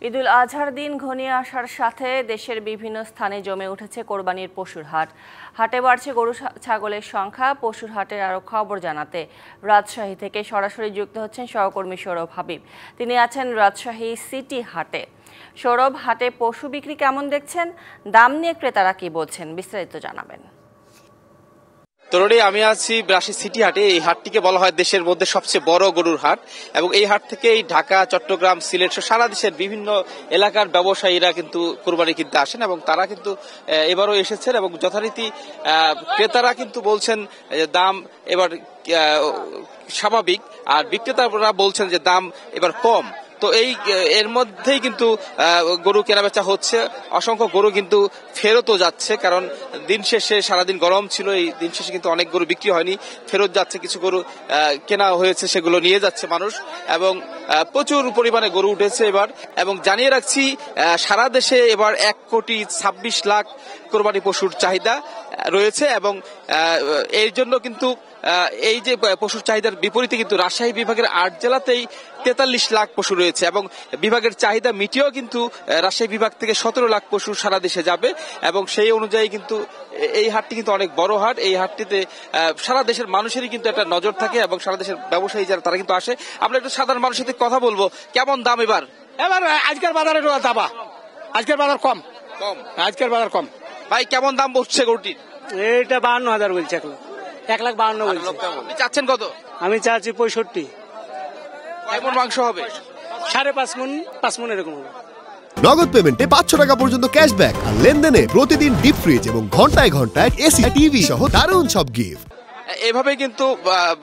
ঈদুল আজহার দিন ঘনিয়ে আসার সাথে দেশের বিভিন্ন স্থানে জমে উঠেছে কোরবানির পশুর হাট। হাটে বাড়ছে গরু ছাগলের সংখ্যা। পশুর হাটের আরও খবর জানাতে রাজশাহী থেকে সরাসরি যুক্ত হচ্ছেন সহকর্মী সৌরভ হাবিব। তিনি আছেন রাজশাহী সিটি হাটে। সৌরভ, হাটে পশু বিক্রি কেমন দেখছেন? দাম নিয়ে ক্রেতারা কি বলছেন, বিস্তারিত জানাবেন। তরুণী, আমি আছি রাজশাহী সিটি হাটে। এই হাটটিকে বলা হয় দেশের মধ্যে সবচেয়ে বড় গরুর হাট এবং এই হাট থেকেই ঢাকা, চট্টগ্রাম, সিলেট সহ সারা দেশের বিভিন্ন এলাকার ব্যবসায়ীরা কিন্তু কোরবানি কিনতে আসেন এবং তারা কিন্তু এবারও এসেছেন এবং যথারীতি ক্রেতারা কিন্তু বলছেন যে দাম এবার স্বাভাবিক, আর বিক্রেতারা বলছেন যে দাম এবার কম। তো এর মধ্যেই কিন্তু গরু কেনাবেচা হচ্ছে। অসংখ্য গরু কিন্তু ফেরতও যাচ্ছে, কারণ দিন শেষে সারাদিন গরম ছিল, এই দিন শেষে কিন্তু অনেক গরু বিক্রি হয়নি, ফেরত যাচ্ছে। কিছু গরু কেনা হয়েছে, সেগুলো নিয়ে যাচ্ছে মানুষ এবং প্রচুর পরিমাণে গরু উঠেছে এবার। এবং জানিয়ে রাখছি, সারা দেশে এবার 1,26,00,000 কোরবানি পশুর চাহিদা রয়েছে এবং এর জন্য কিন্তু এই যে পশুর চাহিদার বিপরীতে কিন্তু রাজশাহী বিভাগের 8 জেলাতেই 43 লাখ পশু রয়েছে এবং বিভাগের চাহিদা মিটিয়েও কিন্তু রাজশাহী বিভাগ থেকে 17 লাখ পশু সারা দেশে যাবে এবং সেই অনুযায়ী কিন্তু এই হাটটি কিন্তু অনেক বড় হাট। এই হাটটিতে সারা দেশের মানুষেরই কিন্তু একটা নজর থাকে এবং সারা দেশের ব্যবসায়ী যারা তারা কিন্তু আসে। আমরা একটু সাধারণ মানুষের সাথে কথা বলবো, কেমন দাম এবার? আজকের বাজারে দাবা, আজকের বাজার কম, আজকের বাজার কম। ভাই, কেমন দাম বসছে গরুটির? এটা 52,000 বলছে, 1,52,000 বলছে। চাচ্ছেন কত? আমি চাচ্ছি 65। কেমন মাংস হবে? 5.5 মণ, 5 মণ এরকম হবে। নগদ পেমেন্টে 500 টাকা পর্যন্ত ক্যাশব্যাক আর লেনদেনে প্রতিদিন ডিপ ফ্রিজ এবং ঘন্টায় ঘন্টায় এসি, টিভি সহ দারুণ সব গিফট। এভাবে কিন্তু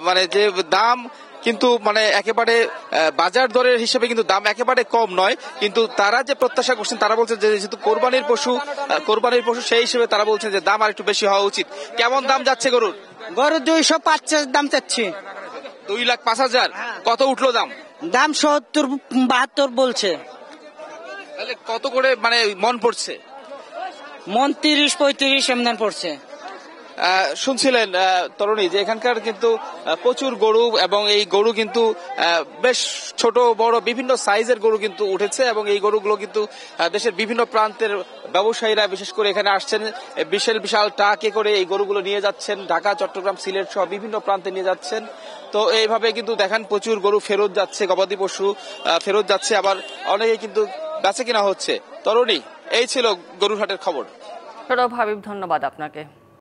মানে যে দাম কিন্তু মানে একেবারে বাজার দরের হিসেবে কিন্তু দাম একেবারে কম নয়, কিন্তু তারা যে প্রত্যাশা করছেন তারা বলছেন যে যেহেতু কোরবানির পশু সেই হিসেবে তারা বলছেন যে দাম আর একটু বেশি হওয়া উচিত। কেমন দাম যাচ্ছে গরুর? 205 দাম চাচ্ছি। 2,05,000। কত উঠলো দাম? দাম 70-72 বলছে। তাহলে কত করে মানে মন পড়ছে? মন 30-35 এমন পড়ছে। শুনছিলেন তরুণী যে এখানকার কিন্তু প্রচুর গরু এবং এই গরু কিন্তু বেশ ছোট বড় বিভিন্ন সাইজের গরু কিন্তু উঠেছে এবং এই গরুগুলো কিন্তু দেশের বিভিন্ন প্রান্তের ব্যবসায়ীরা বিশেষ করে এখানে আসছেন, বিশাল বিশাল ট্রাকে করে এই গরুগুলো নিয়ে যাচ্ছেন, ঢাকা, চট্টগ্রাম, সিলেট সহ বিভিন্ন প্রান্তে নিয়ে যাচ্ছেন। তো এইভাবে কিন্তু দেখেন প্রচুর গরু ফেরত যাচ্ছে, গবাদি পশু ফেরত যাচ্ছে, আবার অনেকে কিন্তু বেচা কিনা হচ্ছে। তরুণী, এই ছিল গরুর হাটের খবর। সৌরভ হাবিব, ধন্যবাদ আপনাকে।